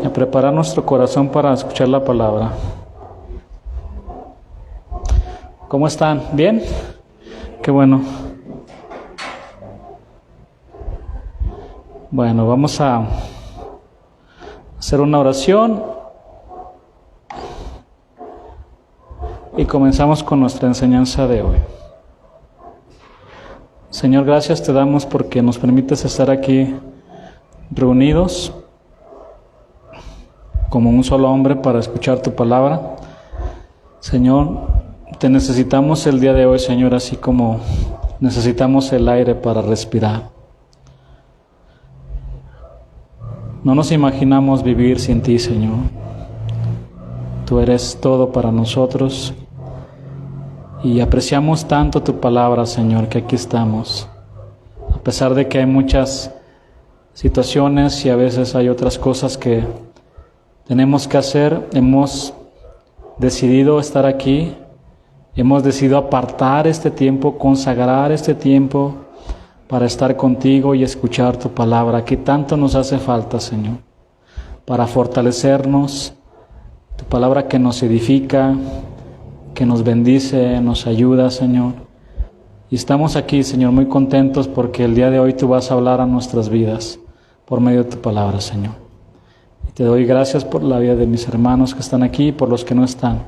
y a preparar nuestro corazón para escuchar la palabra. ¿Cómo están? ¿Bien? Qué bueno. Bueno, vamos a hacer una oración y comenzamos con nuestra enseñanza de hoy. Señor, gracias te damos porque nos permites estar aquí reunidos como un solo hombre para escuchar tu palabra. Señor, te necesitamos el día de hoy, Señor, así como necesitamos el aire para respirar. No nos imaginamos vivir sin ti, Señor. Tú eres todo para nosotros y apreciamos tanto tu palabra, Señor, que aquí estamos. A pesar de que hay muchas situaciones y a veces hay otras cosas que tenemos que hacer, hemos decidido estar aquí, hemos decidido apartar este tiempo, consagrar este tiempo para estar contigo y escuchar tu palabra, que tanto nos hace falta, Señor, para fortalecernos, tu palabra que nos edifica, que nos bendice, nos ayuda, Señor. Y estamos aquí, Señor, muy contentos porque el día de hoy tú vas a hablar a nuestras vidas por medio de tu palabra, Señor. Y te doy gracias por la vida de mis hermanos que están aquí y por los que no están.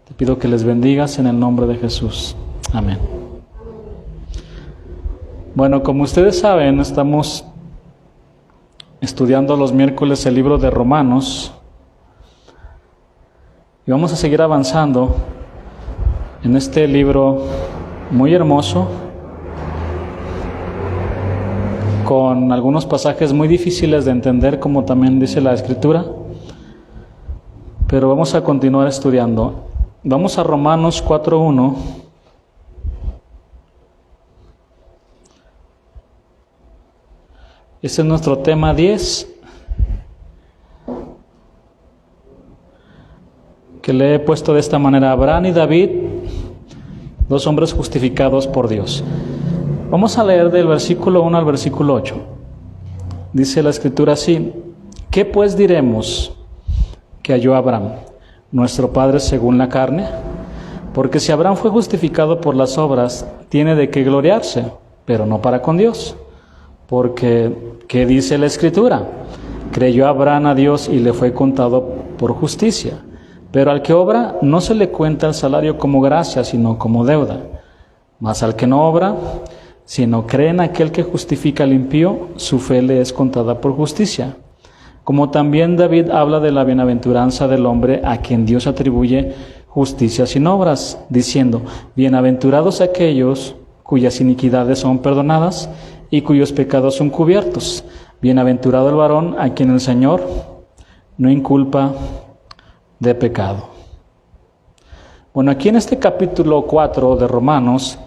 Te pido que les bendigas en el nombre de Jesús. Amén. Bueno, como ustedes saben, estamos estudiando los miércoles el libro de Romanos y vamos a seguir avanzando en este libro muy hermoso, con algunos pasajes muy difíciles de entender, como también dice la Escritura, pero vamos a continuar estudiando. Vamos a Romanos 4:1. Este es nuestro tema 10, que le he puesto de esta manera: Abraham y David, dos hombres justificados por Dios. Vamos a leer del versículo 1 al versículo 8. Dice la Escritura así: ¿Qué pues diremos que halló Abraham, nuestro padre según la carne? Porque si Abraham fue justificado por las obras, tiene de qué gloriarse, pero no para con Dios. Porque, ¿qué dice la Escritura? Creyó Abraham a Dios y le fue contado por justicia. Pero al que obra no se le cuenta el salario como gracia, sino como deuda. Mas al que no obra, sino cree en aquel que justifica al impío, su fe le es contada por justicia. Como también David habla de la bienaventuranza del hombre a quien Dios atribuye justicia sin obras, diciendo: bienaventurados aquellos cuyas iniquidades son perdonadas y cuyos pecados son cubiertos. Bienaventurado el varón a quien el Señor no inculpa de pecado. Bueno, aquí en este capítulo 4 de Romanos,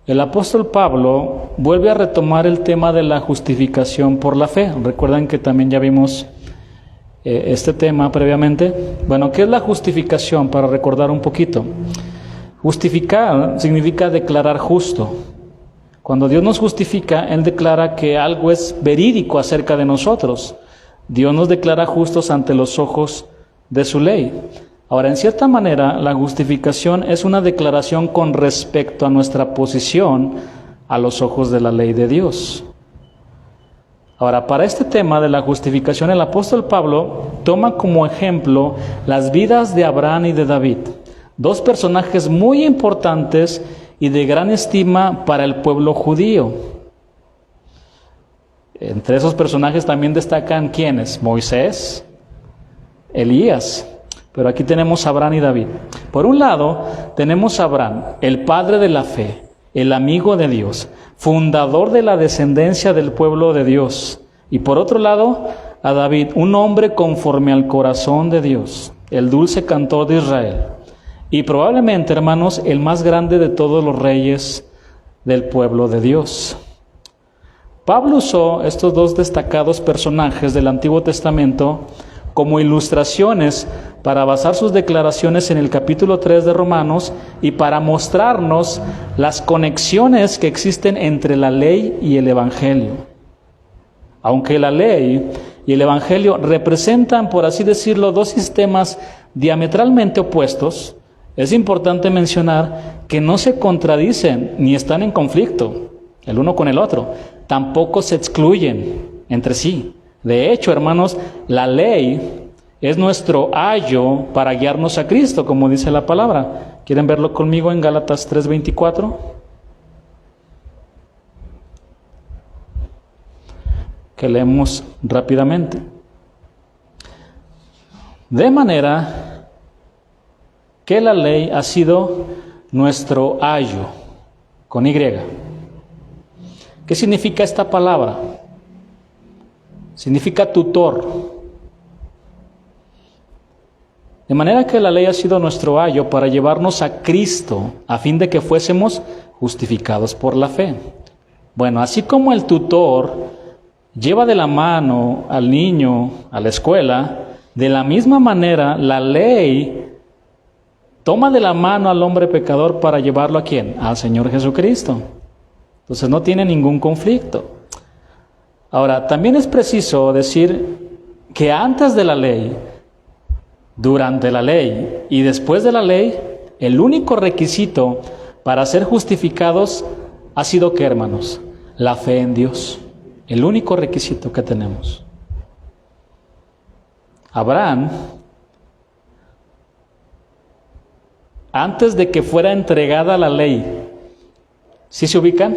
el apóstol Pablo vuelve a retomar el tema de la justificación por la fe. Recuerdan que también ya vimos este tema previamente. Bueno, ¿qué es la justificación? Para recordar un poquito. Justificar significa declarar justo. Cuando Dios nos justifica, Él declara que algo es verídico acerca de nosotros. Dios nos declara justos ante los ojos de su ley. Ahora, en cierta manera, la justificación es una declaración con respecto a nuestra posición a los ojos de la ley de Dios. Ahora, para este tema de la justificación, el apóstol Pablo toma como ejemplo las vidas de Abraham y de David, dos personajes muy importantes y de gran estima para el pueblo judío. Entre esos personajes también destacan ¿quiénes? Moisés, Elías. Pero aquí tenemos a Abraham y David. Por un lado, tenemos a Abraham, el padre de la fe, el amigo de Dios, fundador de la descendencia del pueblo de Dios. Y por otro lado, a David, un hombre conforme al corazón de Dios, el dulce cantor de Israel. Y probablemente, hermanos, el más grande de todos los reyes del pueblo de Dios. Pablo usó estos dos destacados personajes del Antiguo Testamento como ilustraciones para basar sus declaraciones en el capítulo 3 de Romanos y para mostrarnos las conexiones que existen entre la ley y el Evangelio. Aunque la ley y el Evangelio representan, por así decirlo, dos sistemas diametralmente opuestos, es importante mencionar que no se contradicen ni están en conflicto el uno con el otro, tampoco se excluyen entre sí. De hecho, hermanos, la ley es nuestro ayo para guiarnos a Cristo, como dice la palabra. ¿Quieren verlo conmigo en Gálatas 3:24? Que leemos rápidamente. De manera que la ley ha sido nuestro ayo, con Y. ¿Qué significa esta palabra? Significa tutor. De manera que la ley ha sido nuestro ayo para llevarnos a Cristo, a fin de que fuésemos justificados por la fe. Bueno, así como el tutor lleva de la mano al niño a la escuela, de la misma manera la ley toma de la mano al hombre pecador para llevarlo ¿a quién? Al Señor Jesucristo. Entonces no tiene ningún conflicto. Ahora, también es preciso decir que antes de la ley, durante la ley y después de la ley, el único requisito para ser justificados ha sido ¿qué, hermanos? La fe en Dios. El único requisito que tenemos. Abraham, antes de que fuera entregada la ley, ¿sí se ubican?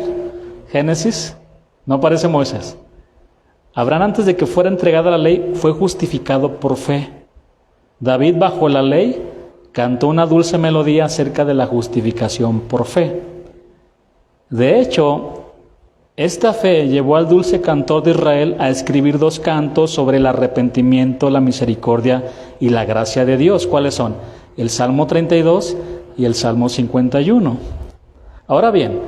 Génesis, no aparece Moisés. Abraham, antes de que fuera entregada la ley, fue justificado por fe. David, bajo la ley, cantó una dulce melodía acerca de la justificación por fe. De hecho, esta fe llevó al dulce cantor de Israel a escribir 2 cantos sobre el arrepentimiento, la misericordia y la gracia de Dios. ¿Cuáles son? El Salmo 32 y el Salmo 51. Ahora bien,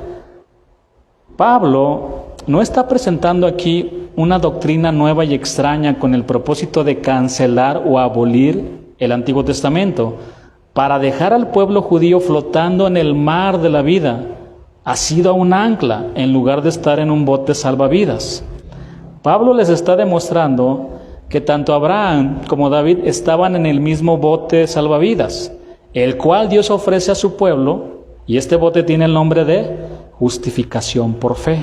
Pablo no está presentando aquí una doctrina nueva y extraña con el propósito de cancelar o abolir el Antiguo Testamento para dejar al pueblo judío flotando en el mar de la vida, asido a un ancla, en lugar de estar en un bote salvavidas. Pablo les está demostrando que tanto Abraham como David estaban en el mismo bote salvavidas, el cual Dios ofrece a su pueblo, y este bote tiene el nombre de justificación por fe.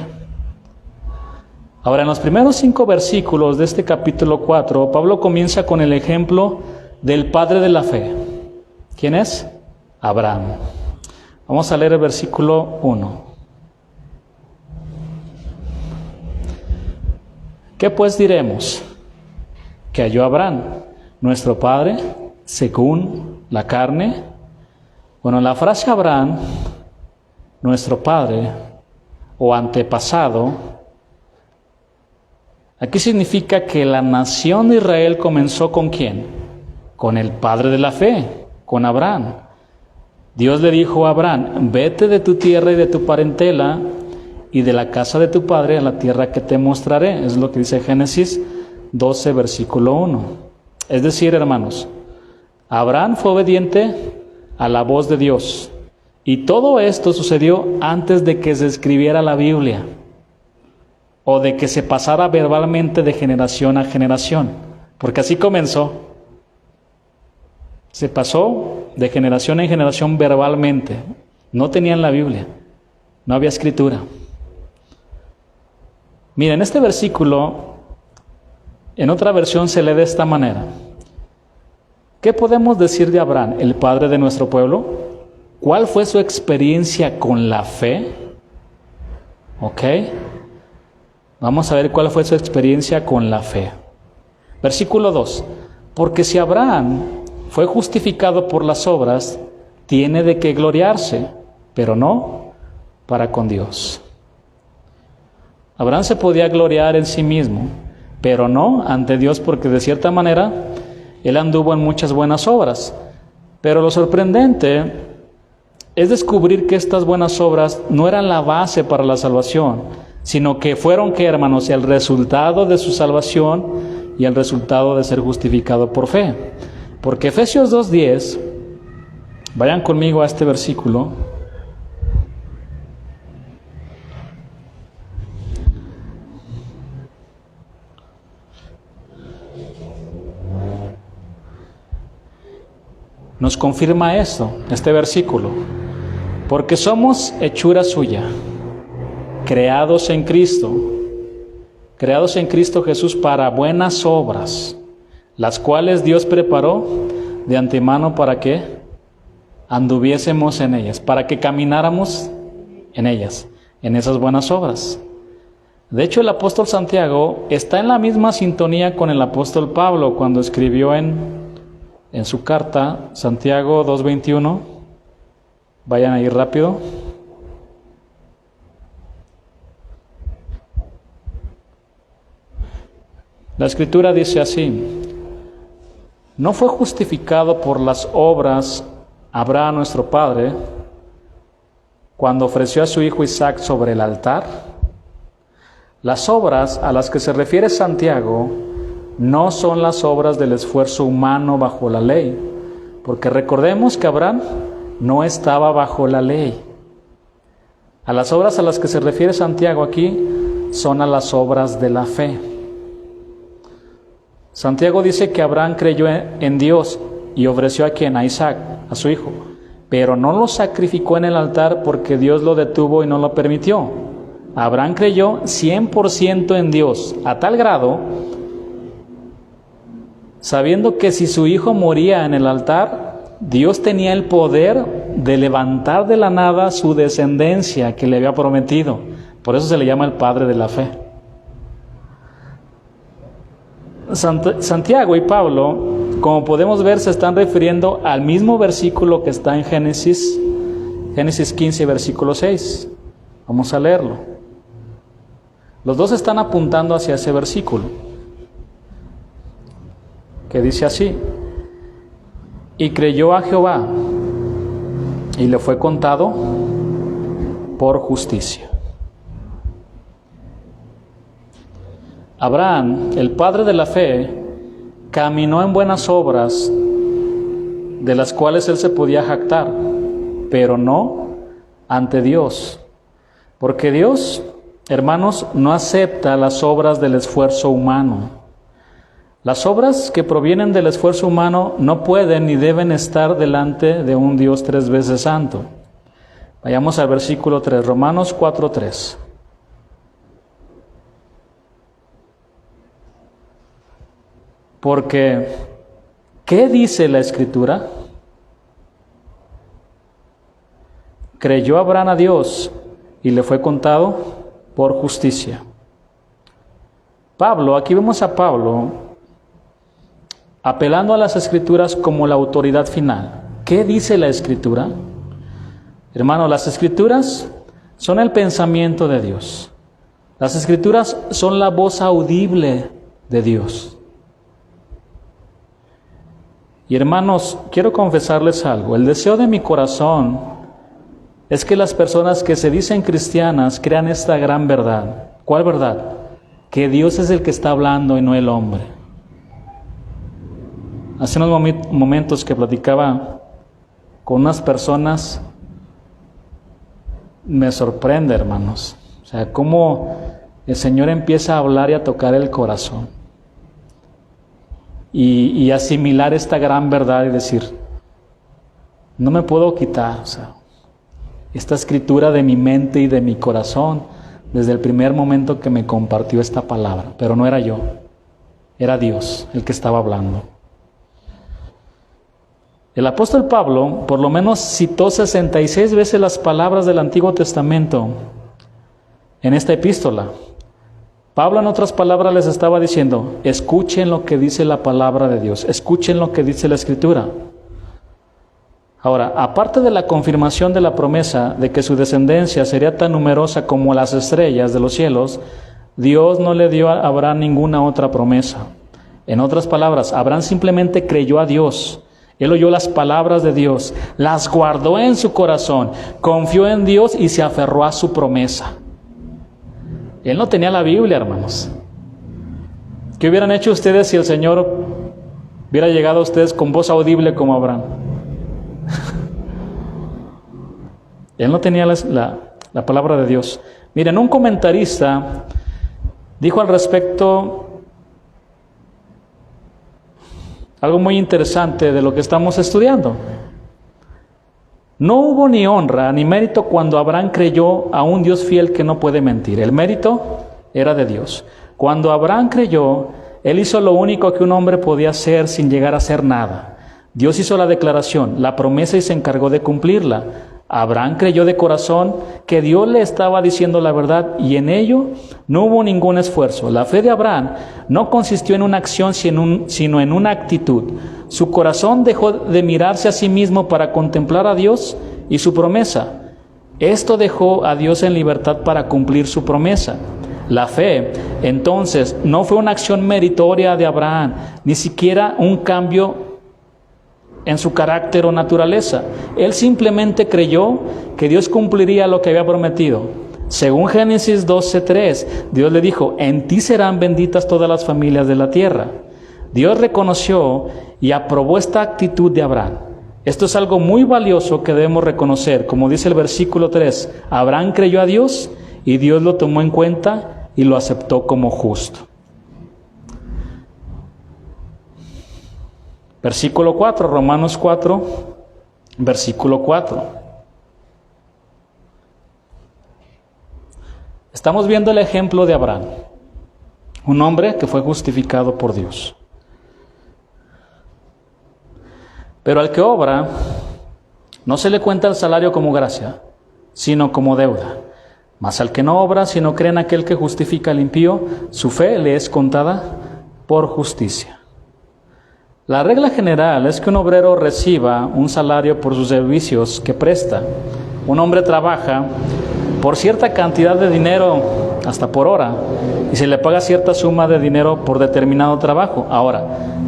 Ahora, en los primeros 5 versículos de este capítulo 4, Pablo comienza con el ejemplo del padre de la fe. ¿Quién es? Abraham. Vamos a leer el versículo 1. ¿Qué pues diremos? Que halló Abraham, nuestro padre, según la carne. Bueno, la frase Abraham, nuestro padre o antepasado, aquí significa que la nación de Israel comenzó ¿con quién? Con el padre de la fe, con Abraham. Dios le dijo a Abraham, vete de tu tierra y de tu parentela y de la casa de tu padre a la tierra que te mostraré. Es lo que dice Génesis 12, versículo 1. Es decir, hermanos, Abraham fue obediente a la voz de Dios. Y todo esto sucedió antes de que se escribiera la Biblia o de que se pasara verbalmente de generación a generación, porque así comenzó. Se pasó de generación en generación verbalmente. No tenían la Biblia, no había escritura. Miren, este versículo en otra versión se lee de esta manera. ¿Qué podemos decir de Abraham, el padre de nuestro pueblo? ¿Cuál fue su experiencia con la fe? ¿Ok? Vamos a ver cuál fue su experiencia con la fe. Versículo 2. Porque si Abraham fue justificado por las obras, tiene de qué gloriarse, pero no para con Dios. Abraham se podía gloriar en sí mismo, pero no ante Dios, porque de cierta manera él anduvo en muchas buenas obras. Pero lo sorprendente es descubrir que estas buenas obras no eran la base para la salvación, sino que fueron, ¿qué, hermanos? El resultado de su salvación y el resultado de ser justificado por fe. Porque Efesios 2:10, vayan conmigo a este versículo. nos confirma esto, este versículo. Porque somos hechura suya, creados en Cristo Jesús para buenas obras, las cuales Dios preparó de antemano para que anduviésemos en ellas, para que camináramos en ellas, en esas buenas obras. De hecho, el apóstol Santiago está en la misma sintonía con el apóstol Pablo cuando escribió en su carta, Santiago 2:21. Vayan ahí rápido. La Escritura dice así: ¿no fue justificado por las obras Abraham nuestro padre cuando ofreció a su hijo Isaac sobre el altar? Las obras a las que se refiere Santiago no son las obras del esfuerzo humano bajo la ley, porque recordemos que Abraham no estaba bajo la ley. A las obras a las que se refiere Santiago aquí son a las obras de la fe. Santiago dice que Abraham creyó en Dios y ofreció a quien, a Isaac, a su hijo, pero no lo sacrificó en el altar porque Dios lo detuvo y no lo permitió. Abraham creyó 100% en Dios, a tal grado, sabiendo que si su hijo moría en el altar, Dios tenía el poder de levantar de la nada su descendencia que le había prometido. Por eso se le llama el padre de la fe. Santiago y Pablo, como podemos ver, se están refiriendo al mismo versículo que está en Génesis 15, versículo 6. Vamos a leerlo. Los dos están apuntando hacia ese versículo, que dice así: y creyó a Jehová, y le fue contado por justicia. Abraham, el padre de la fe, caminó en buenas obras de las cuales él se podía jactar, pero no ante Dios. Porque Dios, hermanos, no acepta las obras del esfuerzo humano. Las obras que provienen del esfuerzo humano no pueden ni deben estar delante de un Dios 3 veces santo. Vayamos al versículo 3, Romanos 4:3. Porque, ¿qué dice la Escritura? Creyó Abraham a Dios y le fue contado por justicia. Pablo, aquí vemos a Pablo apelando a las Escrituras como la autoridad final. ¿Qué dice la Escritura? Hermano, las Escrituras son el pensamiento de Dios. Las Escrituras son la voz audible de Dios. Y hermanos, quiero confesarles algo. El deseo de mi corazón es que las personas que se dicen cristianas crean esta gran verdad. ¿Cuál verdad? Que Dios es el que está hablando y no el hombre. Hace unos momentos que platicaba con unas personas, me sorprende, hermanos. O sea, cómo el Señor empieza a hablar y a tocar el corazón. Y asimilar esta gran verdad y decir, no me puedo quitar, o sea, esta escritura de mi mente y de mi corazón desde el primer momento que me compartió esta palabra. Pero no era yo, era Dios el que estaba hablando. El apóstol Pablo por lo menos citó 66 veces las palabras del Antiguo Testamento en esta epístola. Pablo, en otras palabras, les estaba diciendo, escuchen lo que dice la palabra de Dios, escuchen lo que dice la Escritura. Ahora, aparte de la confirmación de la promesa de que su descendencia sería tan numerosa como las estrellas de los cielos, Dios no le dio a Abraham ninguna otra promesa. En otras palabras, Abraham simplemente creyó a Dios. Él oyó las palabras de Dios, las guardó en su corazón, confió en Dios y se aferró a su promesa. Él no tenía la Biblia, hermanos. ¿Qué hubieran hecho ustedes si el Señor hubiera llegado a ustedes con voz audible como Abraham? Él no tenía la palabra de Dios. Miren, un comentarista dijo al respecto algo muy interesante de lo que estamos estudiando. No hubo ni honra ni mérito cuando Abraham creyó a un Dios fiel que no puede mentir. El mérito era de Dios. Cuando Abraham creyó, él hizo lo único que un hombre podía hacer sin llegar a hacer nada. Dios hizo la declaración, la promesa y se encargó de cumplirla. Abraham creyó de corazón que Dios le estaba diciendo la verdad y en ello no hubo ningún esfuerzo. La fe de Abraham no consistió en una acción sino en una actitud. Su corazón dejó de mirarse a sí mismo para contemplar a Dios y su promesa. Esto dejó a Dios en libertad para cumplir su promesa. La fe, entonces, no fue una acción meritoria de Abraham, ni siquiera un cambio en su carácter o naturaleza. Él simplemente creyó que Dios cumpliría lo que había prometido. Según Génesis 12:3, Dios le dijo, en ti serán benditas todas las familias de la tierra. Dios reconoció y aprobó esta actitud de Abraham. Esto es algo muy valioso que debemos reconocer. Como dice el versículo 3, Abraham creyó a Dios y Dios lo tomó en cuenta y lo aceptó como justo. Versículo 4, Romanos 4, versículo 4. Estamos viendo el ejemplo de Abraham, un hombre que fue justificado por Dios. Pero al que obra, no se le cuenta el salario como gracia, sino como deuda. Mas al que no obra, sino cree en aquel que justifica al impío, su fe le es contada por justicia. La regla general es que un obrero reciba un salario por sus servicios que presta. Un hombre trabaja por cierta cantidad de dinero, hasta por hora, y se le paga cierta suma de dinero por determinado trabajo. Ahora,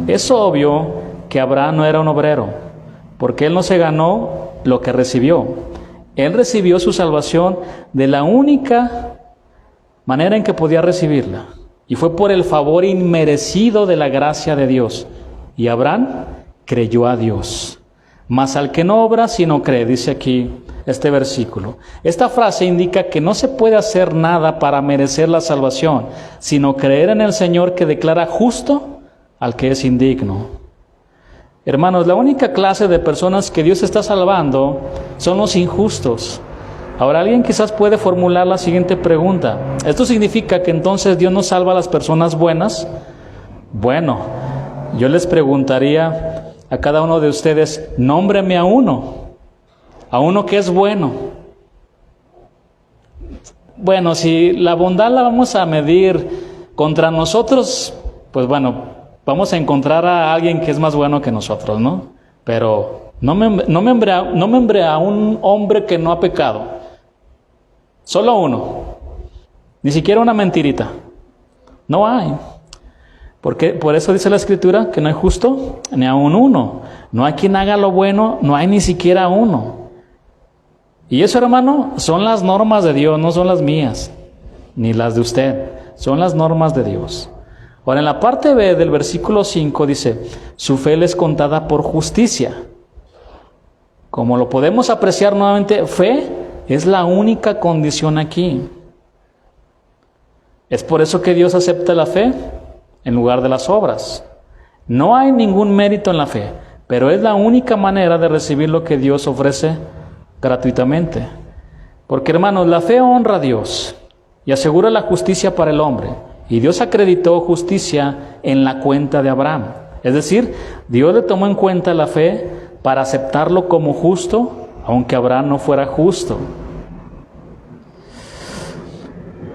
es obvio que Abraham no era un obrero, porque él no se ganó lo que recibió. Él recibió su salvación de la única manera en que podía recibirla, y fue por el favor inmerecido de la gracia de Dios. Y Abraham creyó a Dios. Mas al que no obra, sino cree, dice aquí este versículo. Esta frase indica que no se puede hacer nada para merecer la salvación, sino creer en el Señor que declara justo al que es indigno. Hermanos, la única clase de personas que Dios está salvando son los injustos. Ahora alguien quizás puede formular la siguiente pregunta. ¿Esto significa que entonces Dios no salva a las personas buenas? Bueno, yo les preguntaría a cada uno de ustedes, nómbreme a uno que es bueno. Bueno, si la bondad la vamos a medir contra nosotros, pues bueno, vamos a encontrar a alguien que es más bueno que nosotros, ¿no? Pero no membre a un hombre que no ha pecado. Solo uno. Ni siquiera una mentirita. No hay. Porque por eso dice la Escritura que no hay justo ni aun uno. No hay quien haga lo bueno, no hay ni siquiera uno. Y eso, hermano, son las normas de Dios, no son las mías, ni las de usted. Son las normas de Dios. Ahora, en la parte B del versículo 5 dice, su fe le es contada por justicia. Como lo podemos apreciar nuevamente, fe es la única condición aquí. Es por eso que Dios acepta la fe en lugar de las obras. No hay ningún mérito en la fe, pero es la única manera de recibir lo que Dios ofrece gratuitamente. Porque, hermanos, la fe honra a Dios y asegura la justicia para el hombre. Y Dios acreditó justicia en la cuenta de Abraham. Es decir, Dios le tomó en cuenta la fe para aceptarlo como justo, aunque Abraham no fuera justo.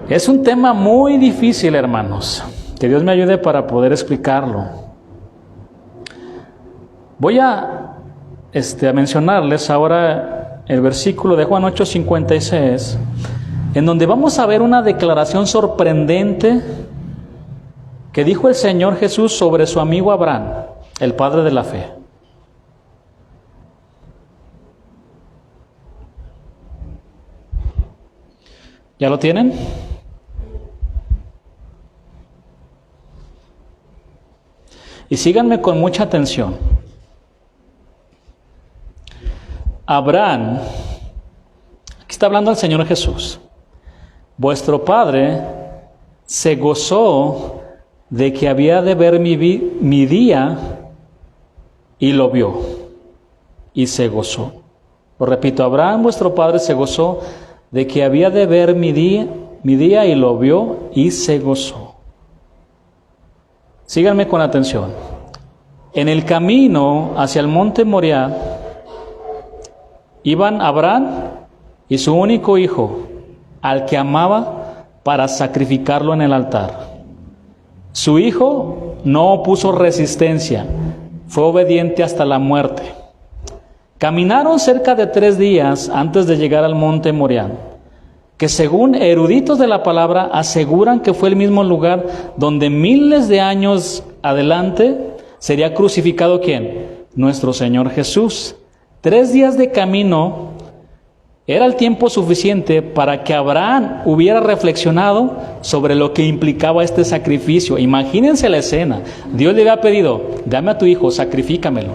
Es un tema muy difícil, hermanos. Que Dios me ayude para poder explicarlo. Voy a mencionarles ahora el versículo de Juan 8:56, en donde vamos a ver una declaración sorprendente que dijo el Señor Jesús sobre su amigo Abraham, el padre de la fe. ¿Ya lo tienen? Y síganme con mucha atención. Abraham, aquí está hablando el Señor Jesús. Vuestro padre se gozó de que había de ver mi día y lo vio y se gozó. Lo repito, Abraham, vuestro padre, se gozó de que había de ver mi día y lo vio y se gozó. Síganme con atención. En el camino hacia el monte Moriah iban Abraham y su único hijo, al que amaba, para sacrificarlo en el altar. Su hijo no opuso resistencia, fue obediente hasta la muerte. Caminaron cerca de 3 días antes de llegar al monte Moriah, que según eruditos de la palabra aseguran que fue el mismo lugar donde miles de años adelante sería crucificado ¿quién? Nuestro Señor Jesús. 3 días de camino era el tiempo suficiente para que Abraham hubiera reflexionado sobre lo que implicaba este sacrificio. Imagínense la escena. Dios le había pedido, dame a tu hijo, sacrifícamelo.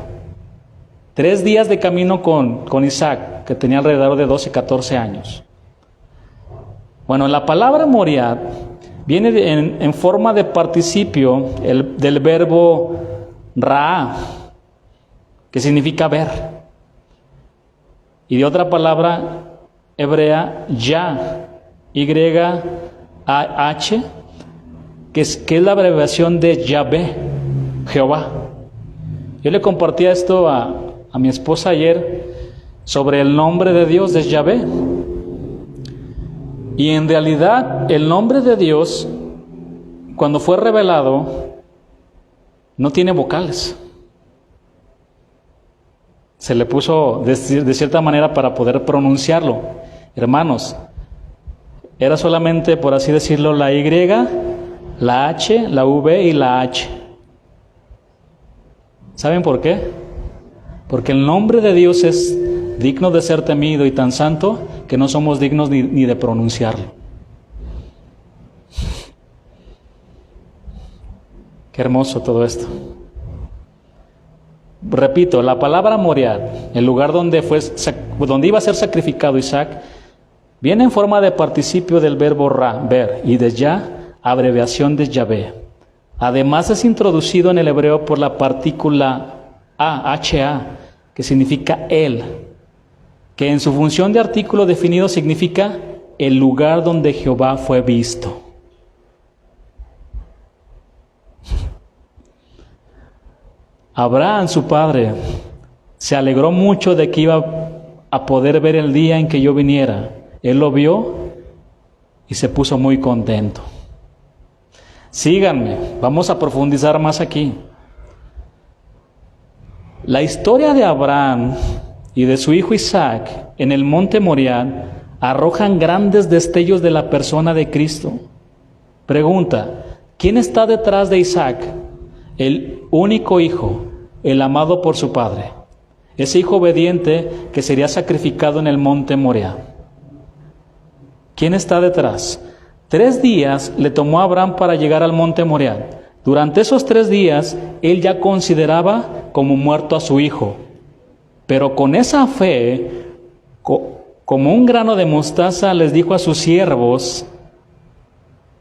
3 días de camino con Isaac, que tenía alrededor de 12, 14 años. Bueno, la palabra Moriah viene en forma de participio del verbo Ra, que significa ver. Y de otra palabra hebrea, Ya, Y-A-H, que es la abreviación de Yahvé, Jehová. Yo le compartía esto a mi esposa ayer sobre el nombre de Dios, es Yahvé. Y en realidad el nombre de Dios, cuando fue revelado, no tiene vocales. Se le puso de cierta manera para poder pronunciarlo. Hermanos, era solamente, por así decirlo, la Y, la H, la V y la H. ¿Saben por qué? Porque el nombre de Dios es digno de ser temido y tan santo que no somos dignos ni de pronunciarlo. Qué hermoso todo esto. Repito, la palabra Moriah, el lugar donde iba a ser sacrificado Isaac, viene en forma de participio del verbo Ra, ver, y de Ya, abreviación de Yahvé. Además es introducido en el hebreo por la partícula A, H-A, que significa él, que en su función de artículo definido significa el lugar donde Jehová fue visto. Abraham, su padre, se alegró mucho de que iba a poder ver el día en que yo viniera. Él lo vio y se puso muy contento. Síganme, vamos a profundizar más aquí. La historia de Abraham y de su hijo Isaac en el monte Moriah arrojan grandes destellos de la persona de Cristo. Pregunta, ¿quién está detrás de Isaac? El único hijo, el amado por su padre. Ese hijo obediente que sería sacrificado en el monte Moriah. ¿Quién está detrás? 3 días le tomó a Abraham para llegar al monte Moriah. Durante esos 3 días, él ya consideraba como muerto a su hijo. Pero con esa fe, como un grano de mostaza, les dijo a sus siervos,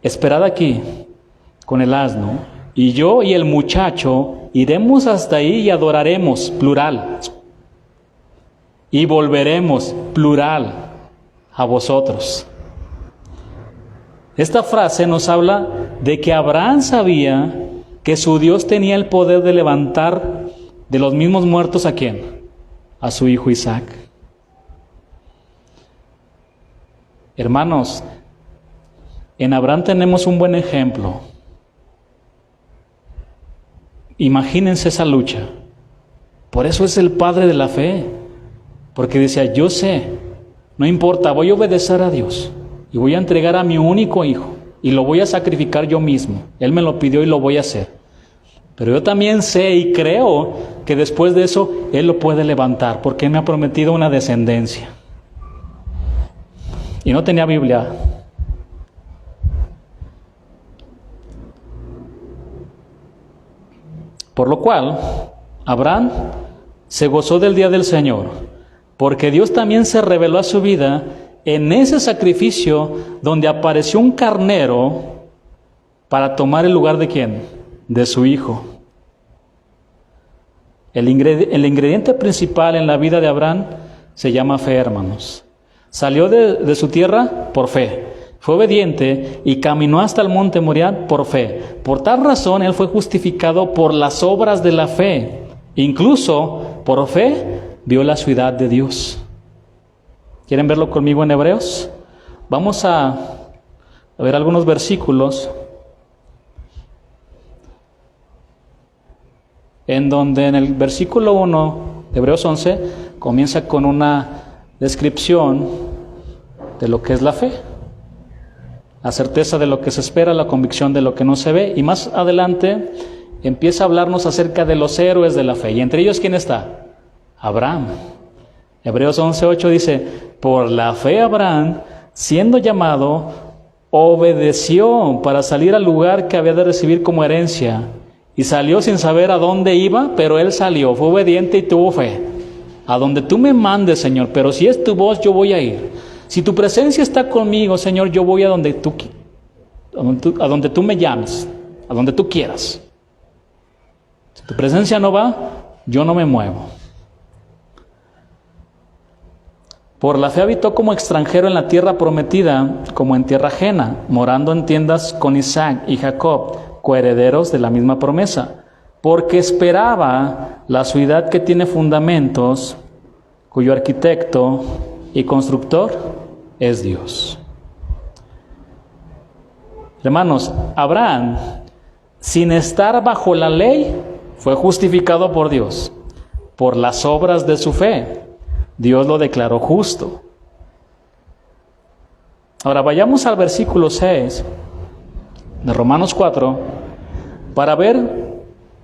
esperad aquí con el asno, y yo y el muchacho iremos hasta ahí y adoraremos, plural, y volveremos, plural, a vosotros. Esta frase nos habla de que Abraham sabía que su Dios tenía el poder de levantar de los mismos muertos ¿a quién? A su hijo Isaac. Hermanos, en Abraham tenemos un buen ejemplo. Imagínense esa lucha. Por eso es el padre de la fe. Porque decía, yo sé, no importa, voy a obedecer a Dios. Y voy a entregar a mi único hijo. Y lo voy a sacrificar yo mismo. Él me lo pidió y lo voy a hacer. Pero yo también sé y creo que después de eso, Él lo puede levantar. Porque Él me ha prometido una descendencia. Y no tenía Biblia. Por lo cual, Abraham se gozó del día del Señor, porque Dios también se reveló a su vida en ese sacrificio donde apareció un carnero para tomar el lugar ¿de quién? De su hijo. El ingrediente principal en la vida de Abraham se llama fe, hermanos. Salió de su tierra por fe. Fue obediente y caminó hasta el monte Moriah por fe. Por tal razón, él fue justificado por las obras de la fe. Incluso, por fe, vio la ciudad de Dios. ¿Quieren verlo conmigo en Hebreos? Vamos a ver algunos versículos en donde en el versículo 1 de Hebreos 11 comienza con una descripción de lo que es la fe. La certeza de lo que se espera, la convicción de lo que no se ve. Y más adelante empieza a hablarnos acerca de los héroes de la fe. ¿Y entre ellos quién está? Abraham. Hebreos 11:8 dice, por la fe Abraham, siendo llamado, obedeció para salir al lugar que había de recibir como herencia. Y salió sin saber a dónde iba, pero él salió, fue obediente y tuvo fe. A donde tú me mandes, Señor, pero si es tu voz, yo voy a ir. Si tu presencia está conmigo, Señor, yo voy a donde tú me llames, a donde tú quieras. Si tu presencia no va, yo no me muevo. Por la fe habitó como extranjero en la tierra prometida, como en tierra ajena, morando en tiendas con Isaac y Jacob, coherederos de la misma promesa, porque esperaba la ciudad que tiene fundamentos, cuyo arquitecto y constructor es Dios. Hermanos, Abraham, sin estar bajo la ley, fue justificado por Dios. Por las obras de su fe, Dios lo declaró justo. Ahora vayamos al versículo 6 de Romanos 4 para ver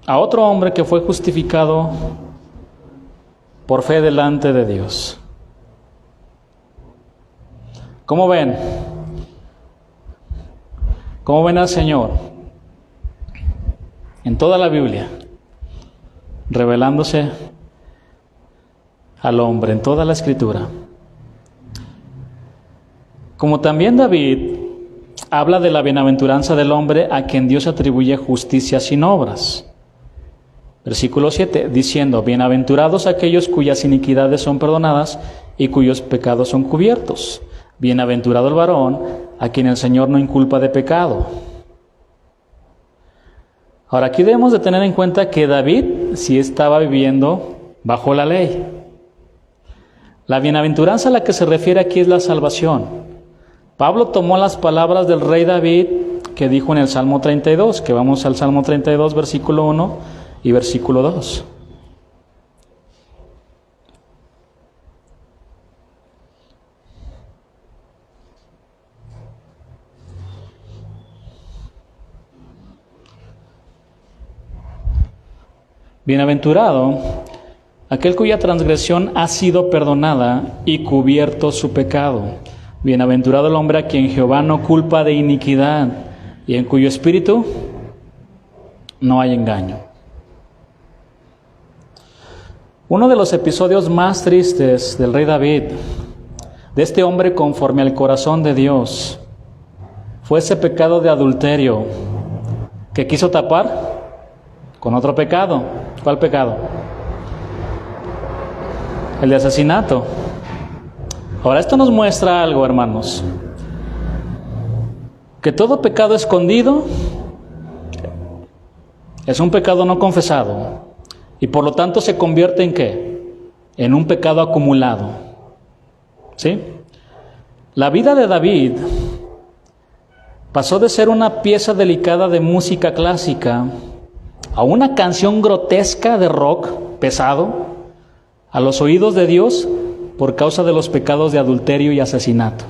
a otro hombre que fue justificado por fe delante de Dios. ¿Cómo ven? ¿Cómo ven al Señor? En toda la Biblia, revelándose al hombre, en toda la Escritura. Como también David habla de la bienaventuranza del hombre a quien Dios atribuye justicia sin obras. Versículo 7, diciendo, bienaventurados aquellos cuyas iniquidades son perdonadas y cuyos pecados son cubiertos. Bienaventurado el varón a quien el Señor no inculpa de pecado. Ahora aquí debemos de tener en cuenta que David sí estaba viviendo bajo la ley. La bienaventuranza a la que se refiere aquí es la salvación. Pablo tomó las palabras del rey David que dijo en el Salmo 32, que vamos al Salmo 32, versículo 1 y versículo 2. Bienaventurado aquel cuya transgresión ha sido perdonada y cubierto su pecado. Bienaventurado el hombre a quien Jehová no culpa de iniquidad y en cuyo espíritu no hay engaño. Uno de los episodios más tristes del rey David, de este hombre conforme al corazón de Dios, fue ese pecado de adulterio que quiso tapar con otro pecado. ¿Cuál pecado? El de asesinato. Ahora, esto nos muestra algo, hermanos, que todo pecado escondido es un pecado no confesado y por lo tanto se convierte en ¿qué? En un pecado acumulado. ¿Sí? La vida de David pasó de ser una pieza delicada de música clásica a una canción grotesca de rock pesado a los oídos de Dios por causa de los pecados de adulterio y asesinato.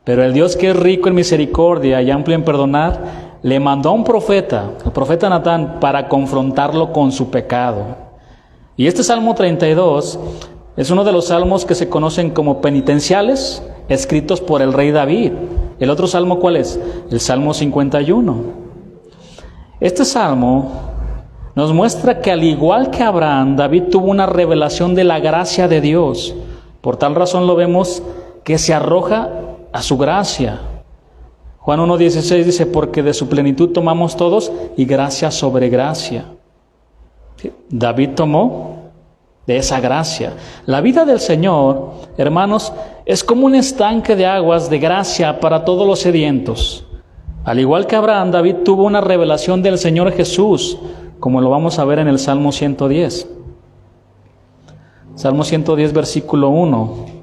Pero el Dios que es rico en misericordia y amplio en perdonar, le mandó a un profeta, el profeta Natán, para confrontarlo con su pecado. Y este Salmo 32 es uno de los salmos que se conocen como penitenciales, escritos por el rey David. ¿El otro salmo cuál es? El Salmo 51. Este salmo nos muestra que al igual que Abraham, David tuvo una revelación de la gracia de Dios. Por tal razón lo vemos que se arroja a su gracia. Juan 1:16 dice, porque de su plenitud tomamos todos y gracia sobre gracia. David tomó de esa gracia. La vida del Señor, hermanos, es como un estanque de aguas de gracia para todos los sedientos. Al igual que Abraham, David tuvo una revelación del Señor Jesús, como lo vamos a ver en el Salmo 110. Salmo 110, versículo 1.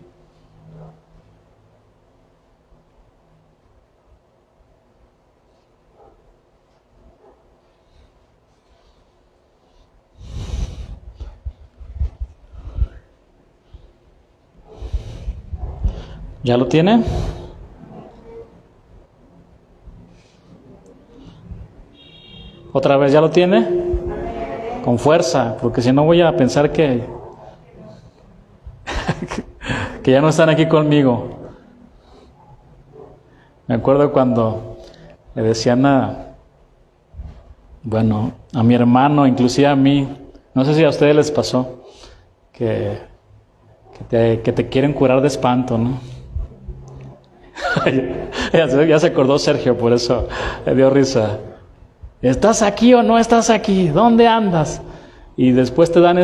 ¿Ya lo tiene? ¿Otra vez ya lo tiene? Con fuerza, porque si no voy a pensar que ya no están aquí conmigo. Me acuerdo cuando le decían a mi hermano, inclusive a mí, no sé si a ustedes les pasó, que te quieren curar de espanto, ¿no? Ya se acordó Sergio, por eso le dio risa. ¿Estás aquí o no estás aquí? ¿Dónde andas? Y después te dan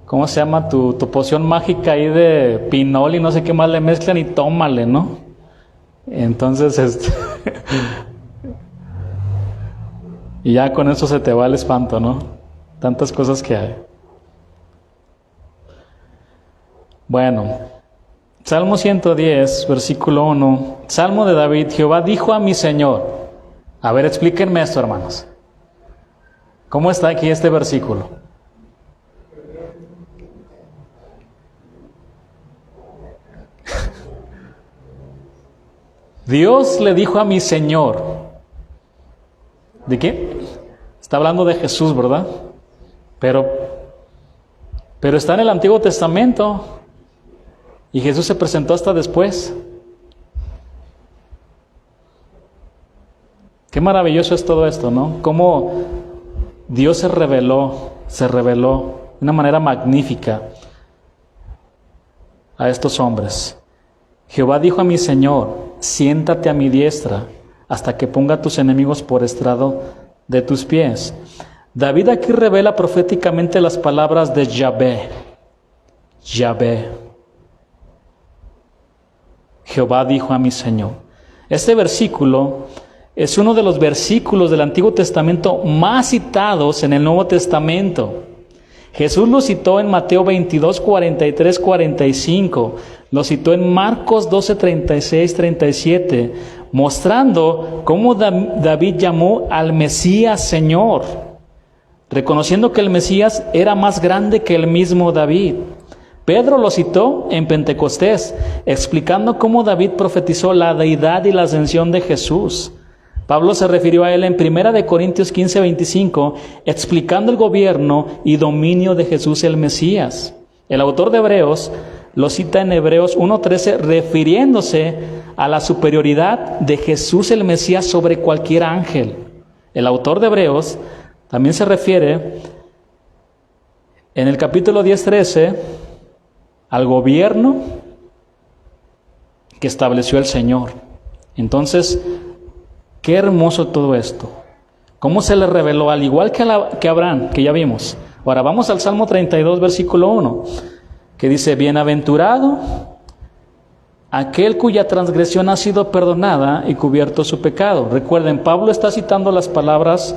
¿cómo se llama? Tu poción mágica ahí de pinol y no sé qué más le mezclan y tómale, ¿no? Entonces, y ya con eso se te va el espanto, ¿no? Tantas cosas que hay. Bueno, Salmo 110, versículo 1, Salmo de David. Jehová dijo a mi Señor. A ver, explíquenme esto, hermanos. ¿Cómo está aquí este versículo? Dios le dijo a mi Señor. ¿De qué? Está hablando de Jesús, ¿verdad? Pero está en el Antiguo Testamento. Y Jesús se presentó hasta después. Qué maravilloso es todo esto, ¿no? Cómo Dios se reveló de una manera magnífica a estos hombres. Jehová dijo a mi Señor, siéntate a mi diestra hasta que ponga a tus enemigos por estrado de tus pies. David aquí revela proféticamente las palabras de Yahvé. Yahvé. Jehová dijo a mi Señor. Este versículo es uno de los versículos del Antiguo Testamento más citados en el Nuevo Testamento. Jesús lo citó en Mateo 22, 43, 45. Lo citó en Marcos 12, 36, 37, mostrando cómo David llamó al Mesías Señor, reconociendo que el Mesías era más grande que el mismo David. Pedro lo citó en Pentecostés, explicando cómo David profetizó la deidad y la ascensión de Jesús. Pablo se refirió a él en 1 Corintios 15, 25, explicando el gobierno y dominio de Jesús el Mesías. El autor de Hebreos lo cita en Hebreos 1:13, refiriéndose a la superioridad de Jesús el Mesías sobre cualquier ángel. El autor de Hebreos también se refiere en el capítulo 10:13 al gobierno que estableció el Señor. Entonces, qué hermoso todo esto. ¿Cómo se le reveló? Al igual que Abraham, que ya vimos. Ahora vamos al Salmo 32, versículo 1, que dice, bienaventurado aquel cuya transgresión ha sido perdonada y cubierto su pecado. Recuerden, Pablo está citando las palabras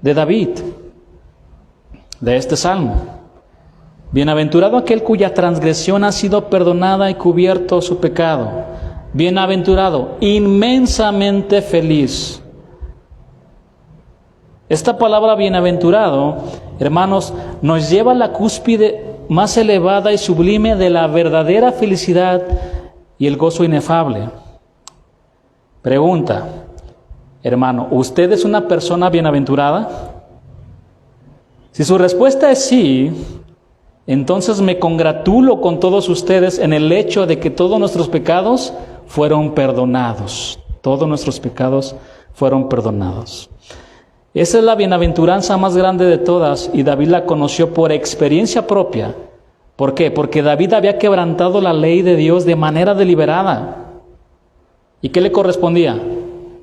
de David, de este Salmo. Bienaventurado aquel cuya transgresión ha sido perdonada y cubierto su pecado. Bienaventurado, inmensamente feliz. Esta palabra bienaventurado, hermanos, nos lleva a la cúspide más elevada y sublime de la verdadera felicidad y el gozo inefable. Pregunta, hermano, ¿usted es una persona bienaventurada? Si su respuesta es sí, entonces me congratulo con todos ustedes en el hecho de que todos nuestros pecados fueron perdonados. Todos nuestros pecados fueron perdonados. Esa es la bienaventuranza más grande de todas y David la conoció por experiencia propia. ¿Por qué? Porque David había quebrantado la ley de Dios de manera deliberada. ¿Y qué le correspondía?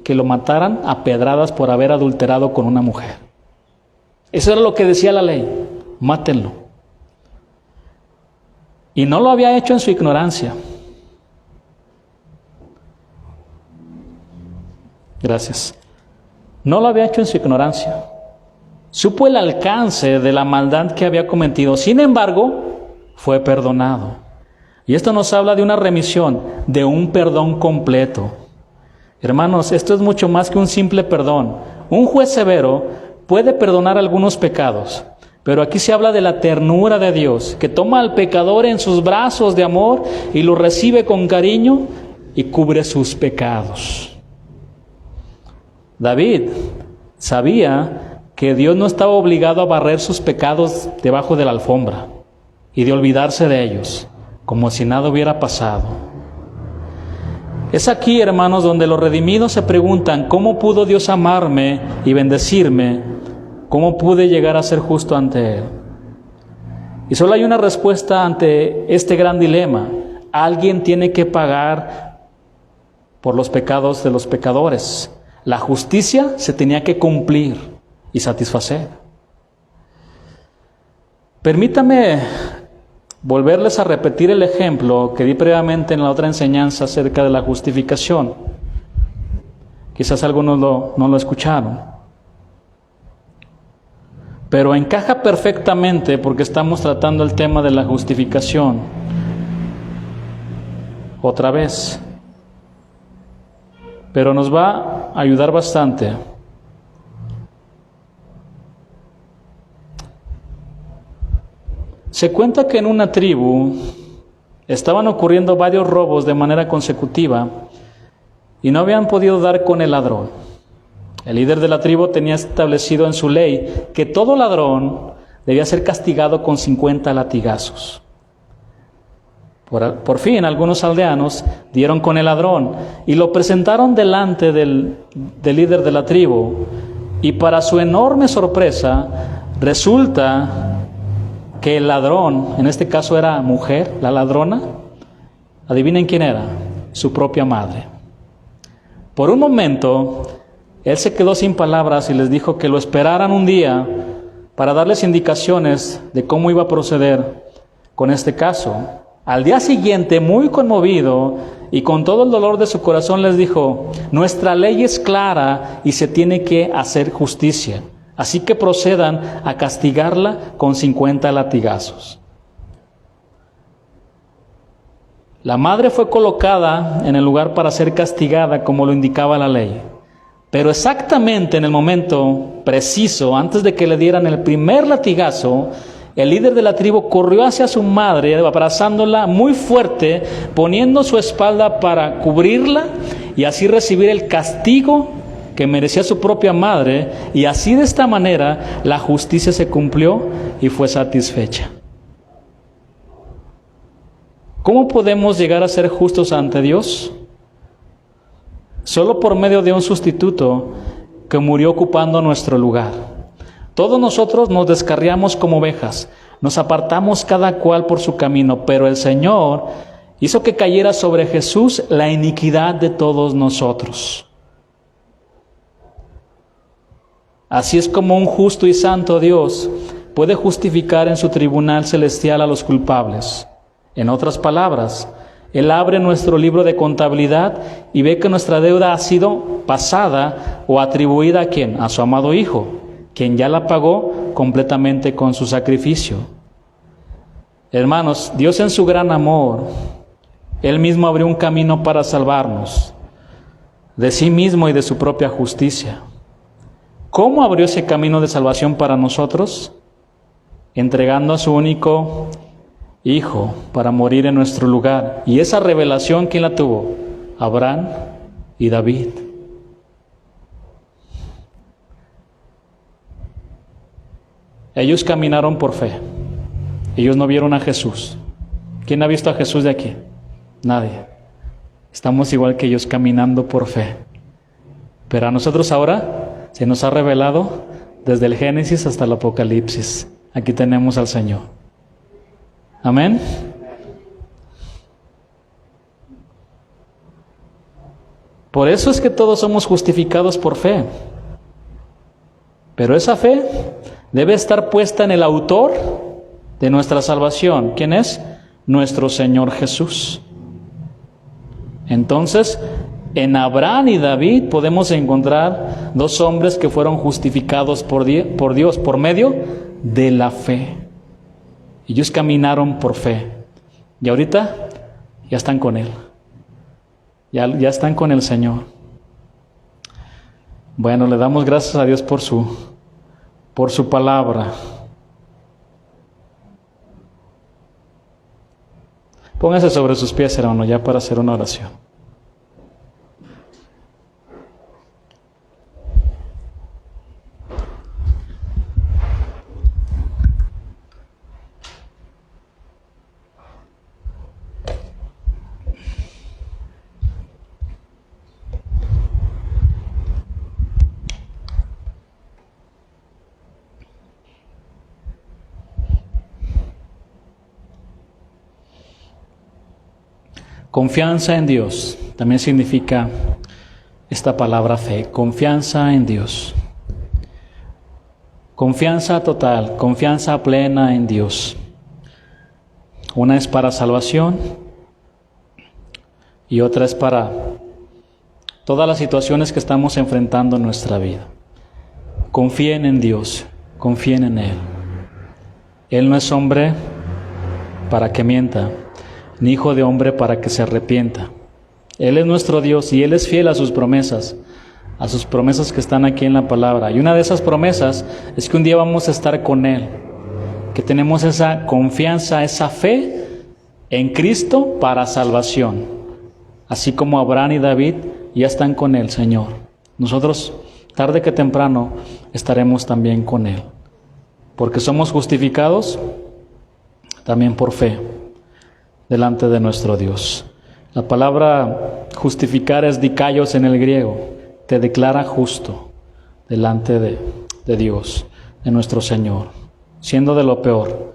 Que lo mataran a pedradas por haber adulterado con una mujer. Eso era lo que decía la ley. Mátenlo. Y no lo había hecho en su ignorancia. Gracias. No lo había hecho en su ignorancia. Supo el alcance de la maldad que había cometido. Sin embargo, fue perdonado. Y esto nos habla de una remisión, de un perdón completo. Hermanos, esto es mucho más que un simple perdón. Un juez severo puede perdonar algunos pecados, pero aquí se habla de la ternura de Dios, que toma al pecador en sus brazos de amor y lo recibe con cariño y cubre sus pecados. David sabía que Dios no estaba obligado a barrer sus pecados debajo de la alfombra y de olvidarse de ellos, como si nada hubiera pasado. Es aquí, hermanos, donde los redimidos se preguntan, ¿cómo pudo Dios amarme y bendecirme? ¿Cómo pude llegar a ser justo ante Él? Y solo hay una respuesta ante este gran dilema. Alguien tiene que pagar por los pecados de los pecadores. La justicia se tenía que cumplir y satisfacer. Permítame volverles a repetir el ejemplo que di previamente en la otra enseñanza acerca de la justificación. Quizás algunos no lo escucharon. Pero encaja perfectamente porque estamos tratando el tema de la justificación. Otra vez. Pero nos va a ayudar bastante. Se cuenta que en una tribu estaban ocurriendo varios robos de manera consecutiva y no habían podido dar con el ladrón. El líder de la tribu tenía establecido en su ley que todo ladrón debía ser castigado con 50 latigazos. Por fin, algunos aldeanos dieron con el ladrón y lo presentaron delante del líder de la tribu. Y para su enorme sorpresa, resulta que el ladrón, en este caso era mujer, la ladrona, adivinen quién era, su propia madre. Por un momento, él se quedó sin palabras y les dijo que lo esperaran un día para darles indicaciones de cómo iba a proceder con este caso. Al día siguiente, muy conmovido y con todo el dolor de su corazón, les dijo: nuestra ley es clara y se tiene que hacer justicia. Así que procedan a castigarla con 50 latigazos. La madre fue colocada en el lugar para ser castigada como lo indicaba la ley. Pero exactamente en el momento preciso, antes de que le dieran el primer latigazo, el líder de la tribu corrió hacia su madre, abrazándola muy fuerte, poniendo su espalda para cubrirla y así recibir el castigo que merecía su propia madre, y así de esta manera la justicia se cumplió y fue satisfecha. ¿Cómo podemos llegar a ser justos ante Dios? Solo por medio de un sustituto que murió ocupando nuestro lugar. Todos nosotros nos descarriamos como ovejas, nos apartamos cada cual por su camino, pero el Señor hizo que cayera sobre Jesús la iniquidad de todos nosotros. Así es como un justo y santo Dios puede justificar en su tribunal celestial a los culpables. En otras palabras, Él abre nuestro libro de contabilidad y ve que nuestra deuda ha sido pasada o atribuida ¿a quién? A su amado Hijo, quien ya la pagó completamente con su sacrificio. Hermanos, Dios en su gran amor, Él mismo abrió un camino para salvarnos de sí mismo y de su propia justicia. ¿Cómo abrió ese camino de salvación para nosotros? Entregando a su único Hijo para morir en nuestro lugar. Y esa revelación, ¿quién la tuvo? Abraham y David. Ellos caminaron por fe. Ellos no vieron a Jesús. ¿Quién ha visto a Jesús de aquí? Nadie. Estamos igual que ellos, caminando por fe. Pero a nosotros ahora se nos ha revelado desde el Génesis hasta el Apocalipsis. Aquí tenemos al Señor. Amén. Por eso es que todos somos justificados por fe. Pero esa fe debe estar puesta en el autor de nuestra salvación. ¿Quién es? Nuestro Señor Jesús. Entonces, en Abraham y David podemos encontrar dos hombres que fueron justificados por Dios por medio de la fe. Ellos caminaron por fe. Y ahorita ya están con Él. Ya están con el Señor. Bueno, le damos gracias a Dios por su palabra. Póngase sobre sus pies, hermano, ya para hacer una oración. Confianza en Dios también significa esta palabra fe, confianza en Dios. Confianza total, confianza plena en Dios. Una es para salvación y otra es para todas las situaciones que estamos enfrentando en nuestra vida. Confíen en Dios, confíen en Él. Él no es hombre para que mienta, ni hijo de hombre para que se arrepienta. Él es nuestro Dios y Él es fiel a sus promesas que están aquí en la palabra. Y una de esas promesas es que un día vamos a estar con Él, que tenemos esa confianza, esa fe en Cristo para salvación. Así como Abraham y David ya están con el Señor. Nosotros, tarde que temprano, estaremos también con Él. Porque somos justificados también por fe delante de nuestro Dios. La palabra justificar es dikaios en el griego. Te declara justo delante de Dios, de nuestro Señor, siendo de lo peor.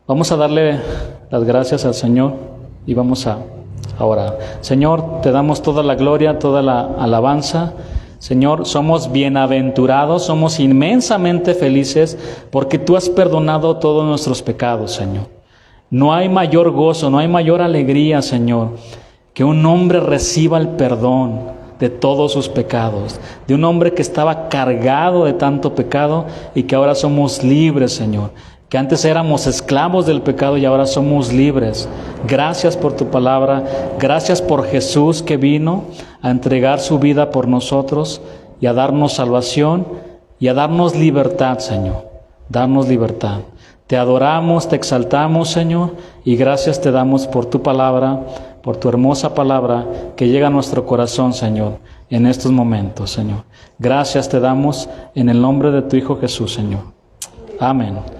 Vamos a darle las gracias al Señor y vamos a orar. Señor, te damos toda la gloria, toda la alabanza. Señor, somos bienaventurados, somos inmensamente felices porque tú has perdonado todos nuestros pecados, Señor. No hay mayor gozo, no hay mayor alegría, Señor, que un hombre reciba el perdón de todos sus pecados, de un hombre que estaba cargado de tanto pecado y que ahora somos libres, Señor, que antes éramos esclavos del pecado y ahora somos libres. Gracias por tu palabra, gracias por Jesús que vino a entregar su vida por nosotros y a darnos salvación y a darnos libertad, Señor, darnos libertad. Te adoramos, te exaltamos, Señor, y gracias te damos por tu palabra, por tu hermosa palabra que llega a nuestro corazón, Señor, en estos momentos, Señor. Gracias te damos en el nombre de tu Hijo Jesús, Señor. Amén.